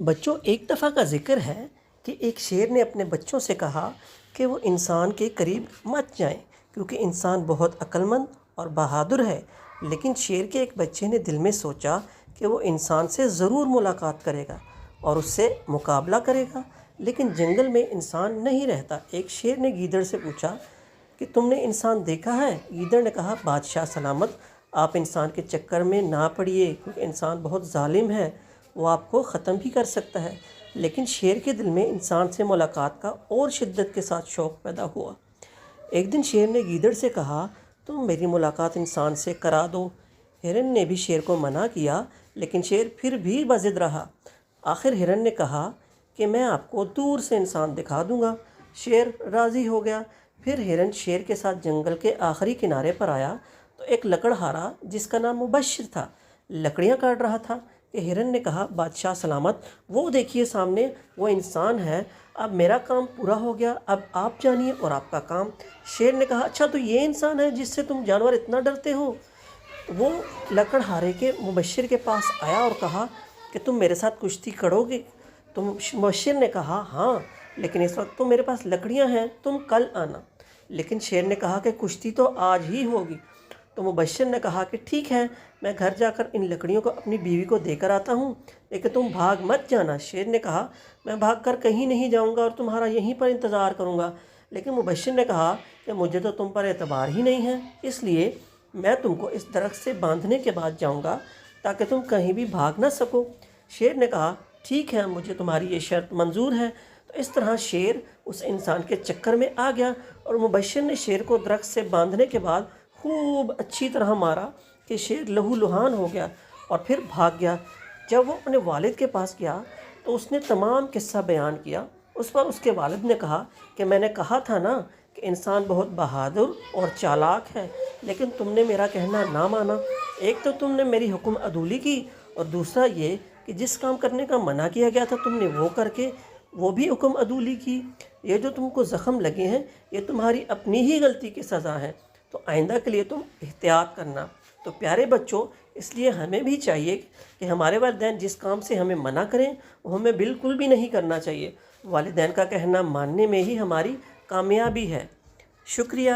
بچوں، ایک دفعہ کا ذکر ہے کہ ایک شیر نے اپنے بچوں سے کہا کہ وہ انسان کے قریب مت جائیں کیونکہ انسان بہت عقل مند اور بہادر ہے۔ لیکن شیر کے ایک بچے نے دل میں سوچا کہ وہ انسان سے ضرور ملاقات کرے گا اور اس سے مقابلہ کرے گا، لیکن جنگل میں انسان نہیں رہتا۔ ایک شیر نے گیدڑ سے پوچھا کہ تم نے انسان دیکھا ہے؟ گیدڑ نے کہا، بادشاہ سلامت، آپ انسان کے چکر میں نہ پڑیے کیونکہ انسان بہت ظالم ہے، وہ آپ کو ختم بھی کر سکتا ہے۔ لیکن شیر کے دل میں انسان سے ملاقات کا اور شدت کے ساتھ شوق پیدا ہوا۔ ایک دن شیر نے گیدڑ سے کہا، تم میری ملاقات انسان سے کرا دو۔ ہرن نے بھی شیر کو منع کیا، لیکن شیر پھر بھی بضد رہا۔ آخر ہرن نے کہا کہ میں آپ کو دور سے انسان دکھا دوں گا۔ شیر راضی ہو گیا۔ پھر ہرن شیر کے ساتھ جنگل کے آخری کنارے پر آیا تو ایک لکڑہارا جس کا نام مبشر تھا لکڑیاں کاٹ رہا تھا کہ ہرن نے کہا، بادشاہ سلامت، وہ دیکھیے سامنے، وہ انسان ہے۔ اب میرا کام پورا ہو گیا، اب آپ جانیے اور آپ کا کام۔ شیر نے کہا، اچھا تو یہ انسان ہے جس سے تم جانور اتنا ڈرتے ہو؟ وہ لکڑہارے کے مبشر کے پاس آیا اور کہا کہ تم میرے ساتھ کشتی کرو گے؟ مبشر نے کہا، ہاں، لیکن اس وقت تو میرے پاس لکڑیاں ہیں، تم کل آنا۔ لیکن شیر نے کہا کہ کشتی تو آج ہی ہوگی۔ تو مبشر نے کہا کہ ٹھیک ہے، میں گھر جا کر ان لکڑیوں کو اپنی بیوی کو دے کر آتا ہوں، لیکن تم بھاگ مت جانا۔ شیر نے کہا، میں بھاگ کر کہیں نہیں جاؤں گا اور تمہارا یہیں پر انتظار کروں گا۔ لیکن مبشر نے کہا کہ مجھے تو تم پر اعتبار ہی نہیں ہے، اس لیے میں تم کو اس درخت سے باندھنے کے بعد جاؤں گا تاکہ تم کہیں بھی بھاگ نہ سکو۔ شیر نے کہا، ٹھیک ہے، مجھے تمہاری یہ شرط منظور ہے۔ تو اس طرح شیر اس انسان کے چکر میں آ گیا اور مبشر نے شیر کو درخت سے باندھنے کے بعد خوب اچھی طرح مارا کہ شیر لہو لہان ہو گیا اور پھر بھاگ گیا۔ جب وہ اپنے والد کے پاس گیا تو اس نے تمام قصہ بیان کیا۔ اس پر اس کے والد نے کہا کہ میں نے کہا تھا نا کہ انسان بہت بہادر اور چالاک ہے، لیکن تم نے میرا کہنا نہ مانا۔ ایک تو تم نے میری حکم عدولی کی اور دوسرا یہ کہ جس کام کرنے کا منع کیا گیا تھا تم نے وہ کر کے وہ بھی حکم عدولی کی۔ یہ جو تم کو زخم لگے ہیں یہ تمہاری اپنی ہی غلطی کی سزا ہے، تو آئندہ کے لیے تم احتیاط کرنا۔ تو پیارے بچوں، اس لیے ہمیں بھی چاہیے کہ ہمارے والدین جس کام سے ہمیں منع کریں وہ ہمیں بالکل بھی نہیں کرنا چاہیے۔ والدین کا کہنا ماننے میں ہی ہماری کامیابی ہے۔ شکریہ۔